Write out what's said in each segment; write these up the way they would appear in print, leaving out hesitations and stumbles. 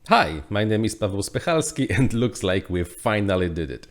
Hi, my name is Paweł Spechalski and looks like we finally did it.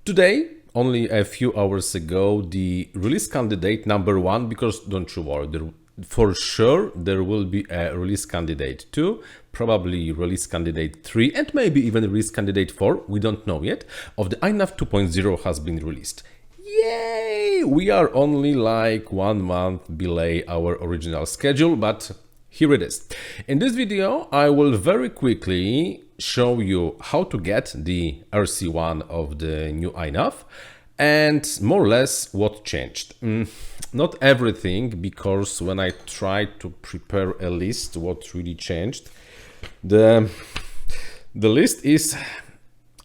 Today, only a few hours ago, the release candidate number 1, because don't you worry, for sure there will be a release candidate 2, probably release candidate 3, and maybe even release candidate 4, we don't know yet, of the INAV 2.0 has been released. Yay! We are only like 1 month below our original schedule, but here it is. In this video, I will very quickly show you how to get the RC1 of the new INAV and more or less what changed. Not everything, because when I tried to prepare a list, what really changed, the list is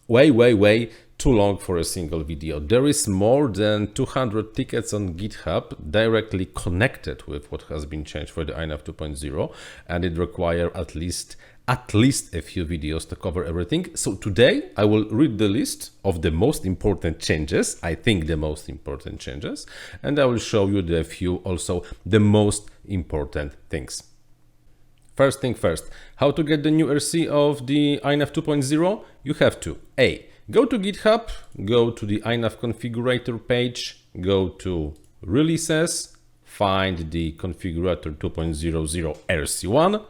way too long for a single video. There is more than 200 tickets on GitHub directly connected with what has been changed for the INAV 2.0, and it requires at least a few videos to cover everything. So today I will read the list of the most important changes, I think the most important changes, and I will show you the most important things. First thing first, how to get the new RC of the INAV 2.0? You have to go to GitHub, go to the INAV Configurator page, go to Releases, find the Configurator 2.00 RC1,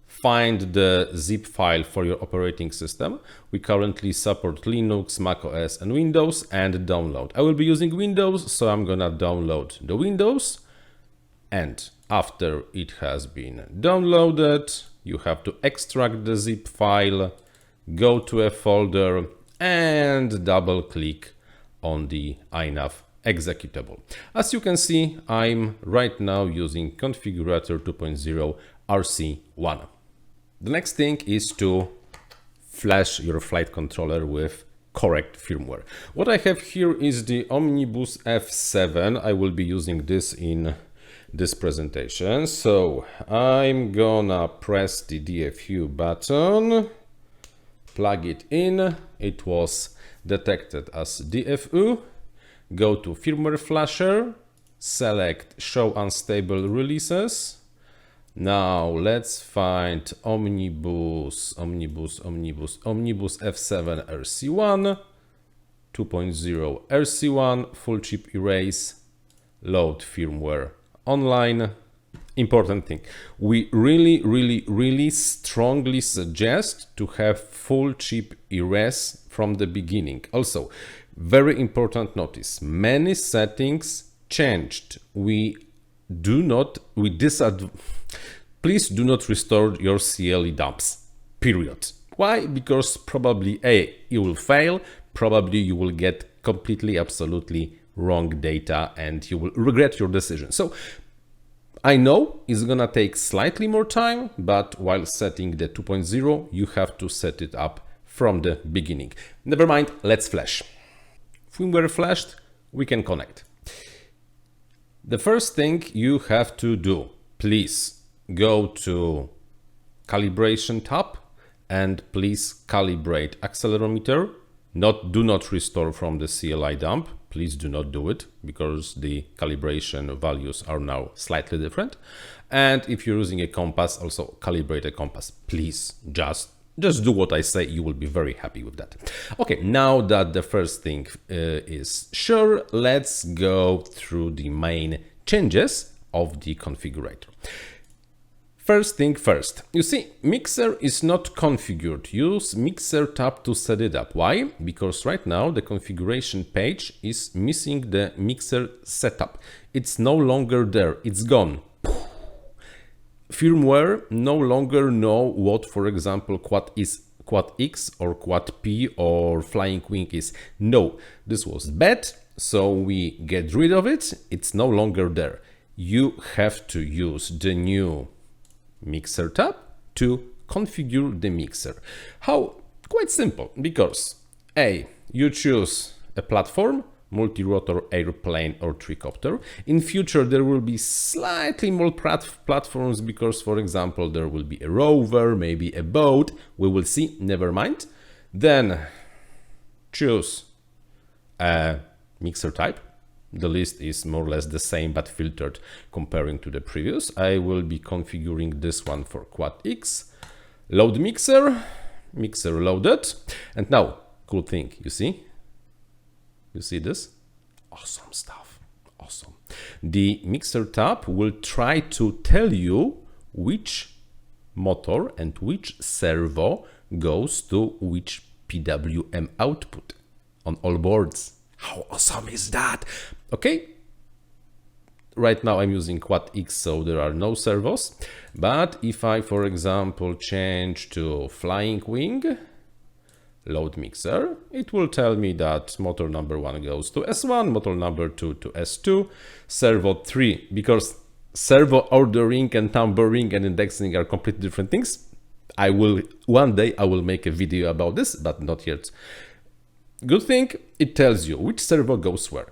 find the zip file for your operating system. We currently support Linux, Mac OS and Windows, and download. I will be using Windows, so I'm gonna download the Windows, and after it has been downloaded, you have to extract the zip file, go to a folder, and double click on the INAV executable. As you can see, I'm right now using Configurator 2.0 RC1. The next thing is to flash your flight controller with correct firmware. What I have here is the Omnibus F7. I will be using this in this presentation. So I'm gonna press the DFU button, plug it in. It was detected as DFU. Go to firmware flasher, select show unstable releases. Now let's find Omnibus F7 RC1, 2.0 RC1, full chip erase, load firmware online. Important thing, we really strongly suggest to have full chip erase from the beginning. Also, very important notice, many settings changed. Please do not restore your CLE dumps, period. Why? Because probably you will fail, probably you will get completely, absolutely wrong data, and you will regret your decision. So I know it's gonna take slightly more time, but while setting the 2.0, you have to set it up from the beginning. Never mind, let's flash. Firmware flashed, we can connect. The first thing you have to do, please go to calibration tab and please calibrate accelerometer. Do not restore from the CLI dump. Please do not do it, because the calibration values are now slightly different. And if you're using a compass, also calibrate a compass. Please just do what I say. You will be very happy with that. Okay, now that the first thing is sure, let's go through the main changes of the configurator. First thing first, you see, mixer is not configured. Use mixer tab to set it up. Why? Because right now the configuration page is missing the mixer setup. It's no longer there, it's gone. Firmware no longer know what, for example, quad X or quad P or flying wing is. No, this was bad, so we get rid of it. It's no longer there. You have to use the new mixer tab to configure the mixer. How? Quite simple, because you choose a platform, multirotor, airplane or tricopter. In future there will be slightly more platforms, because for example there will be a rover, maybe a boat, we will see, never mind. Then choose a mixer type. The list is more or less the same, but filtered comparing to the previous. I will be configuring this one for quad X. Load mixer, mixer loaded. And now, cool thing, you see this? Awesome stuff, awesome. The mixer tab will try to tell you which motor and which servo goes to which PWM output on all boards. How awesome is that? Okay, right now I'm using Quad X, so there are no servos. But if I, for example, change to flying wing, load mixer, it will tell me that motor number 1 goes to S1, motor number 2 to S2, servo 3, because servo ordering and numbering and indexing are completely different things. One day I will make a video about this, but not yet. Good thing, it tells you which servo goes where.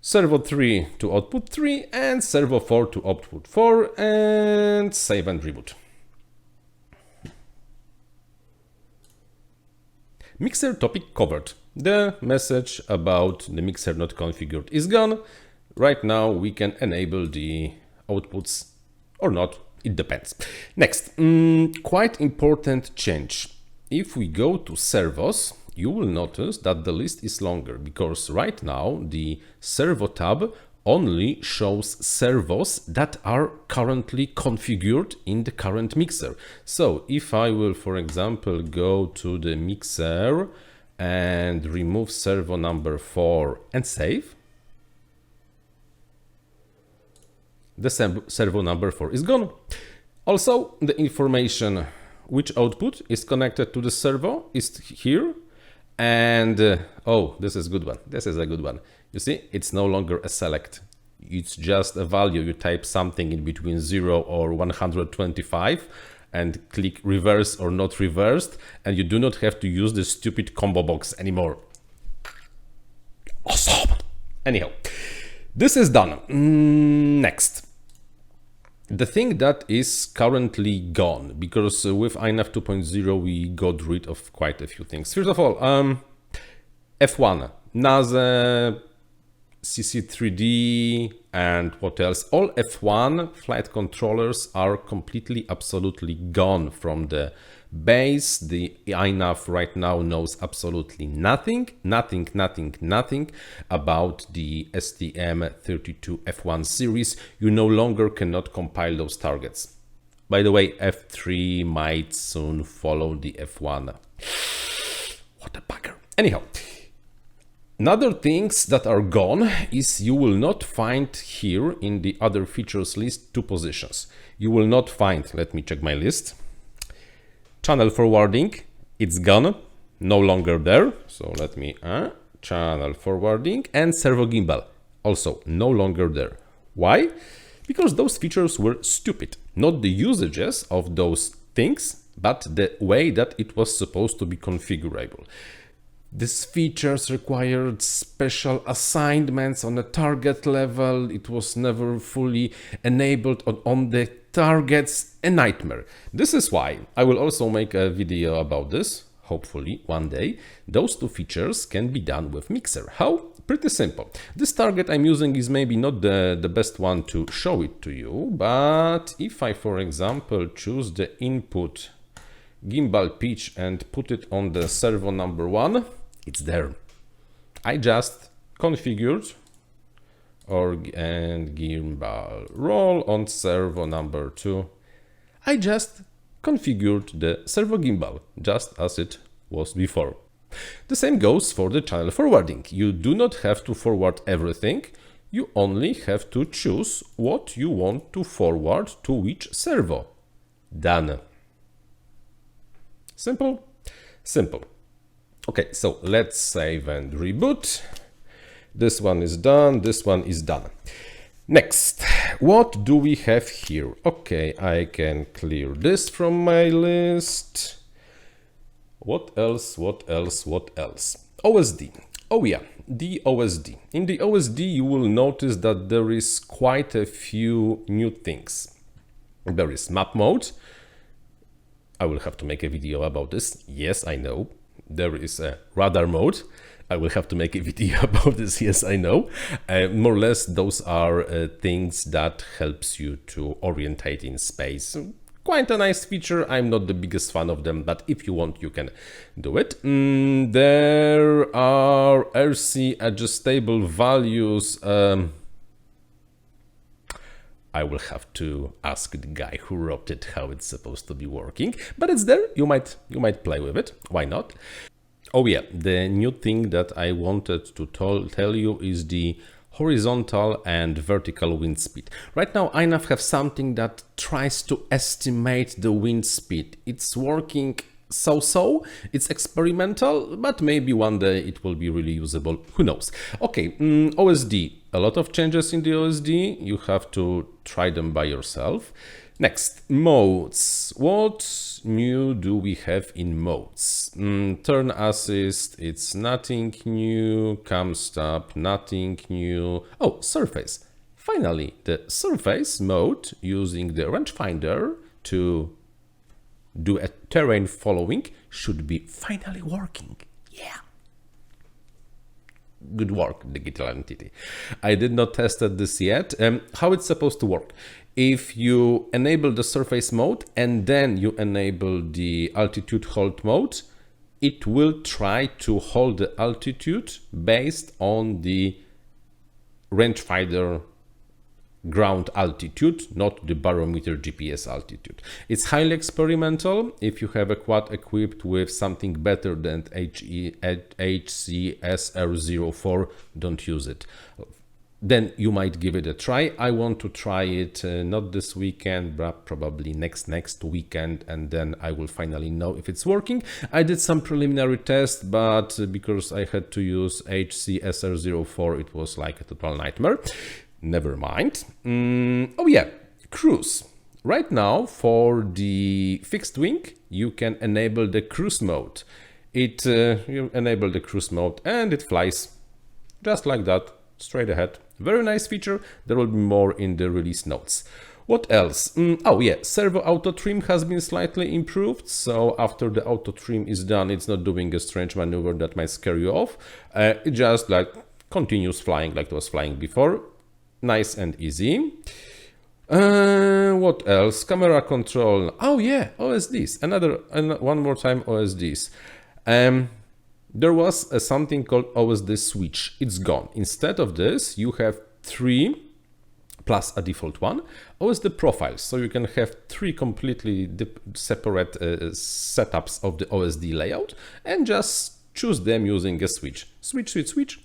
Servo 3 to output 3 and servo 4 to output 4, and save and reboot. Mixer topic covered. The message about the mixer not configured is gone. Right now we can enable the outputs or not, it depends. Next, quite important change. If we go to servos, you will notice that the list is longer because right now the servo tab only shows servos that are currently configured in the current mixer. So if I will, for example, go to the mixer and remove servo number 4 and save, the servo number 4 is gone. Also, the information which output is connected to the servo is here. And oh, this is a good one. This is a good one. You see, it's no longer a select. It's just a value. You type something in between 0 or 125 and click reverse or not reversed, and you do not have to use the stupid combo box anymore. Awesome. Anyhow, this is done. Next. The thing that is currently gone, because with INAV 2.0 we got rid of quite a few things. First of all, F1, NASA, CC3D, and what else? All F1 flight controllers are completely, absolutely gone from the base. The INAV right now knows absolutely nothing about the STM32 F1 series. You no longer cannot compile those targets. By the way, F3 might soon follow the F1. What a bugger. Anyhow, another things that are gone is you will not find here in the other features list 2 positions. You will not find, let me check my list. Channel forwarding, it's gone, no longer there. So let me, channel forwarding, and servo gimbal, also no longer there. Why? Because those features were stupid. Not the usages of those things, but the way that it was supposed to be configurable. These features required special assignments on a target level. It was never fully enabled on the targets, a nightmare. This is why I will also make a video about this, hopefully one day. Those 2 features can be done with Mixer. How? Pretty simple. This target I'm using is maybe not the best one to show it to you, but if I, for example, choose the input gimbal pitch and put it on the servo number 1, it's there. I just configured and gimbal roll on servo number 2. I just configured the servo gimbal just as it was before. The same goes for the channel forwarding. You do not have to forward everything. You only have to choose what you want to forward to which servo. Done. Simple? Simple. Okay, so let's save and reboot. This one is done, this one is done. Next, what do we have here? Okay, I can clear this from my list. What else, what else, what else? OSD. Oh yeah, the OSD. In the OSD you will notice that there is quite a few new things. There is map mode. I will have to make a video about this. Yes, I know. There is a radar mode. I will have to make a video about this. Yes, I know. More or less, those are things that helps you to orientate in space. Quite a nice feature. I'm not the biggest fan of them, but if you want, you can do it. There are RC adjustable values. I will have to ask the guy who wrote it how it's supposed to be working, but it's there. You might play with it. Why not? Oh yeah, the new thing that I wanted to tell you is the horizontal and vertical wind speed. Right now, INAV have something that tries to estimate the wind speed. It's working so-so, it's experimental, but maybe one day it will be really usable. Who knows? Okay, OSD. A lot of changes in the OSD. You have to try them by yourself. Next, modes. What new do we have in modes? Turn assist, it's nothing new. Cam stop, nothing new. Oh, surface. Finally, the surface mode using the rangefinder to do a terrain following should be finally working. Yeah. Good work, digital entity. I did not test this yet. How it's supposed to work? If you enable the surface mode and then you enable the altitude hold mode, it will try to hold the altitude based on the rangefinder ground altitude, not the barometer GPS altitude. It's highly experimental. If you have a quad equipped with something better than HCSR04, don't use it. Then you might give it a try. I want to try it not this weekend, but probably next weekend, and then I will finally know if it's working. I did some preliminary tests, but because I had to use HCSR04, it was like a total nightmare. Never mind. Oh yeah, cruise. Right now, for the fixed wing, you can enable the cruise mode. You enable the cruise mode and it flies just like that, straight ahead. Very nice feature. There will be more in the release notes. What else? Oh yeah, Servo auto trim has been slightly improved. So after the auto trim is done, it's not doing a strange maneuver that might scare you off. It just like continues flying like it was flying before. Nice and easy. What else? Camera control. Oh yeah, OSDs. One more time OSDs. There was something called OSD switch. It's gone. Instead of this, you have 3 plus a default one OSD profiles. So you can have 3 completely separate setups of the OSD layout and just choose them using a switch. Switch.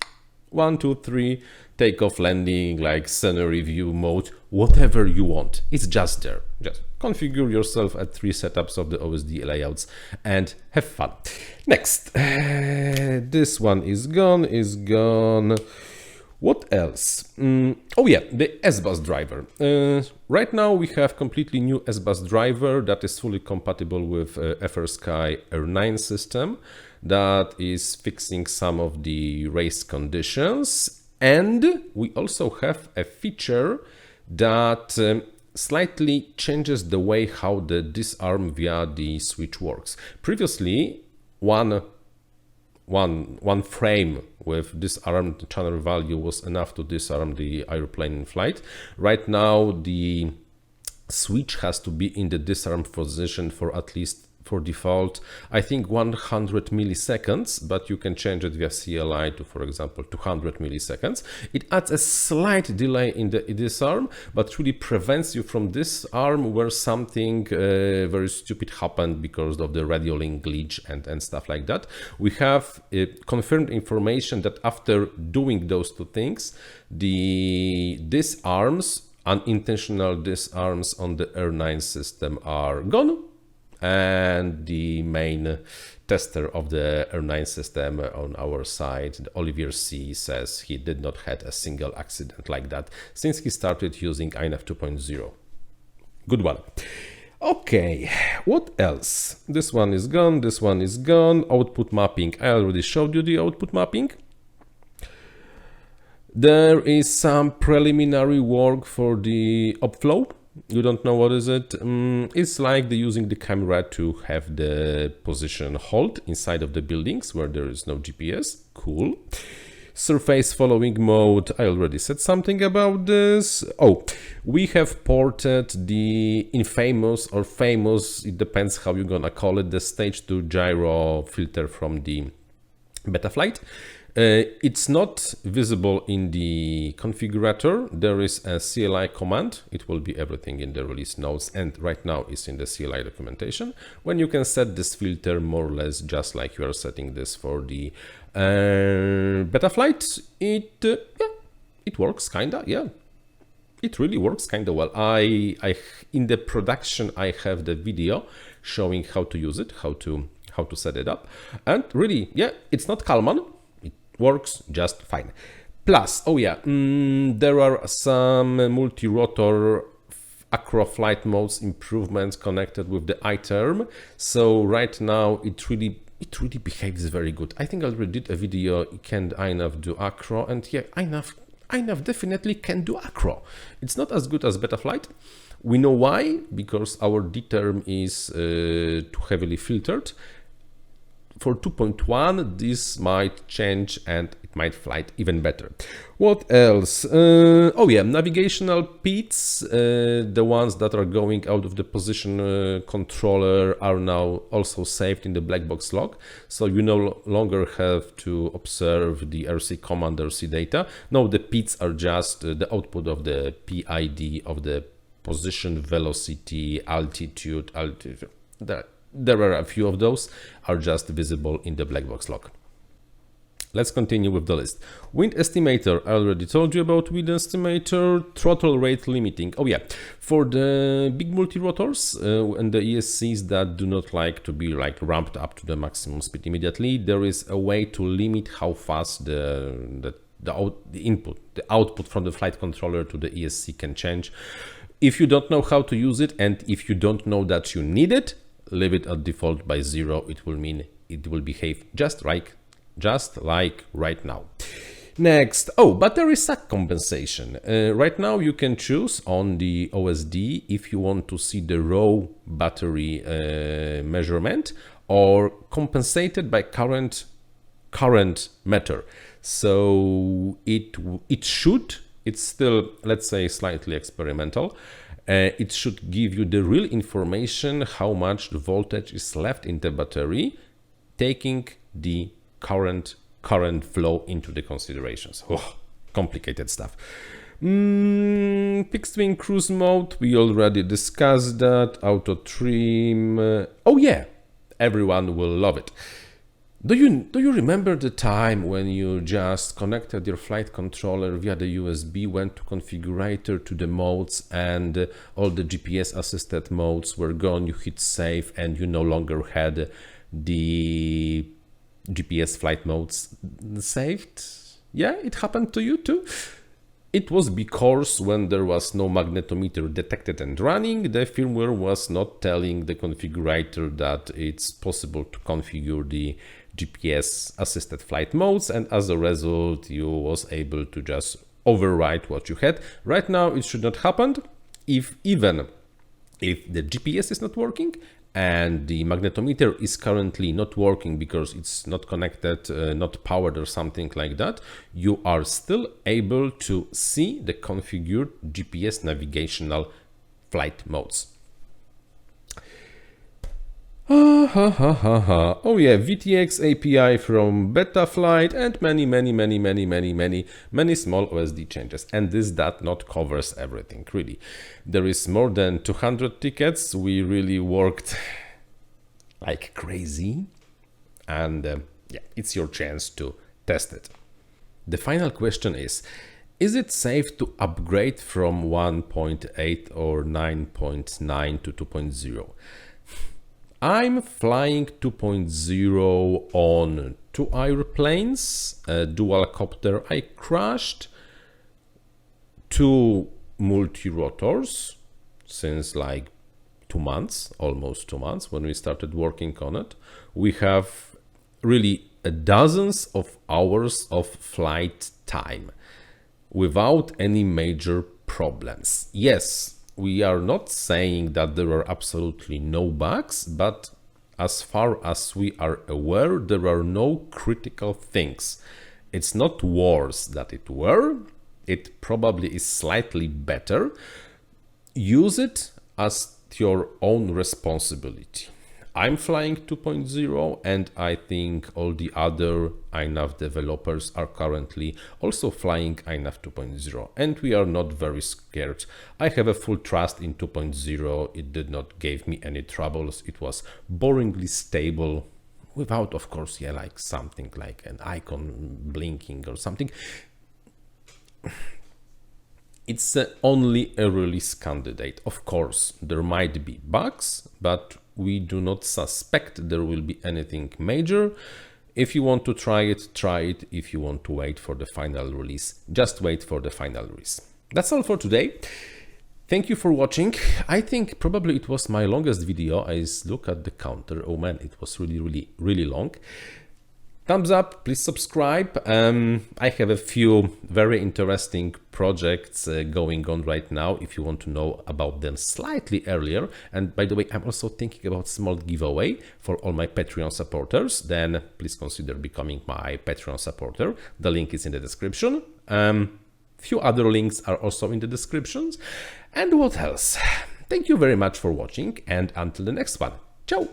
1, 2, 3. Takeoff, landing, like scenery view mode, whatever you want. It's just there. Just configure yourself at 3 setups of the OSD layouts and have fun. Next, this one is gone. What else? Oh yeah, the SBUS driver. Right now we have completely new SBUS driver that is fully compatible with FrSky R9 system that is fixing some of the race conditions. And we also have a feature that slightly changes the way how the disarm via the switch works. Previously, one frame with disarmed channel value was enough to disarm the airplane in flight. Right now, the switch has to be in the disarm position for at least, for default, I think 100 milliseconds, but you can change it via CLI to, for example, 200 milliseconds. It adds a slight delay in the disarm, but really prevents you from disarm where something very stupid happened because of the radio link glitch and stuff like that. We have confirmed information that after doing those 2 things, the disarms, unintentional disarms on the R9 system are gone. And the main tester of the R9 system on our side, Olivier C, says he did not had a single accident like that since he started using INAV 2.0. Good one. Okay, what else? This one is gone, this one is gone. Output mapping. I already showed you the output mapping. There is some preliminary work for the upflow. You don't know what is it? It's like using the camera to have the position halt inside of the buildings where there is no GPS. Cool. Surface following mode, I already said something about this. Oh, we have ported the infamous or famous, it depends how you're gonna call it, the stage 2 gyro filter from the Betaflight. It's not visible in the configurator. There is a CLI command. It will be everything in the release notes, and right now it's in the CLI documentation, when you can set this filter more or less just like you are setting this for the Betaflight. It works kinda, yeah. It really works kinda well. I in the production I have the video showing how to use it, how to set it up, and really, yeah, it's not Kalman. Works just fine. Plus, oh yeah, there are some multi-rotor acro flight modes improvements connected with the iTerm. So right now it really behaves very good. I think I already did a video, can INAV do acro, and yeah, INAV definitely can do acro. It's not as good as Betaflight. We know why, because our D-term is too heavily filtered. For 2.1, this might change and it might fly even better. What else? Oh yeah, navigational PIDs, the ones that are going out of the position controller, are now also saved in the black box log. So you no longer have to observe the RC command, RC data. No, the PIDs are just the output of the PID of the position, velocity, altitude. There are a few of those, are just visible in the black box log. Let's continue with the list. Wind estimator, I already told you about wind estimator. Throttle rate limiting. Oh yeah, for the big multi-rotors and the ESCs that do not like to be ramped up to the maximum speed immediately, there is a way to limit how fast the output from the flight controller to the ESC can change. If you don't know how to use it, and if you don't know that you need it, leave it at default by 0. It will mean it will behave just like right now. Next, oh, battery sack compensation. Right now you can choose on the OSD if you want to see the raw battery measurement or compensated by current meter. So it's still, let's say, slightly experimental. It should give you the real information how much the voltage is left in the battery, taking the current flow into the considerations. Oh, complicated stuff. Fixed wing cruise mode, we already discussed that. Auto trim. Oh yeah, everyone will love it. Do you remember the time when you just connected your flight controller via the USB, went to configurator to the modes, and all the GPS assisted modes were gone, you hit save, and you no longer had the GPS flight modes saved? Yeah, it happened to you too. It was because when there was no magnetometer detected and running, the firmware was not telling the configurator that it's possible to configure the GPS assisted flight modes, and as a result you was able to just overwrite what you had. Right now it should not happen. Even if the GPS is not working and the magnetometer is currently not working because it's not connected, not powered or something like that, you are still able to see the configured GPS navigational flight modes. Oh yeah, VTX API from Betaflight and many small OSD changes. And this does not covers everything, really. There is more than 200 tickets. We really worked like crazy. And yeah, it's your chance to test it. The final question is it safe to upgrade from 1.8 or 9.9 to 2.0? I'm flying 2.0 on 2 airplanes, a dual copter I crashed, 2 multi-rotors since like 2 months, almost 2 months when we started working on it. We have really dozens of hours of flight time without any major problems. Yes, we are not saying that there are absolutely no bugs, but as far as we are aware, there are no critical things. It's not worse than it were. It probably is slightly better. Use it as your own responsibility. I'm flying 2.0 and I think all the other INAV developers are currently also flying INAV 2.0 and we are not very scared. I have a full trust in 2.0. It did not give me any troubles. It was boringly stable without, of course, yeah, like something like an icon blinking or something. It's only a release candidate. Of course, there might be bugs, but we do not suspect there will be anything major. If you want to try it, try it. If you want to wait for the final release, just wait for the final release. That's all for today. Thank you for watching. I think probably it was my longest video. I look at the counter. Oh man, it was really long. Thumbs up, please subscribe. I have a few very interesting projects going on right now if you want to know about them slightly earlier. And by the way, I'm also thinking about small giveaway for all my Patreon supporters. Then please consider becoming my Patreon supporter. The link is in the description. Few other links are also in the descriptions. And what else? Thank you very much for watching and until the next one. Ciao!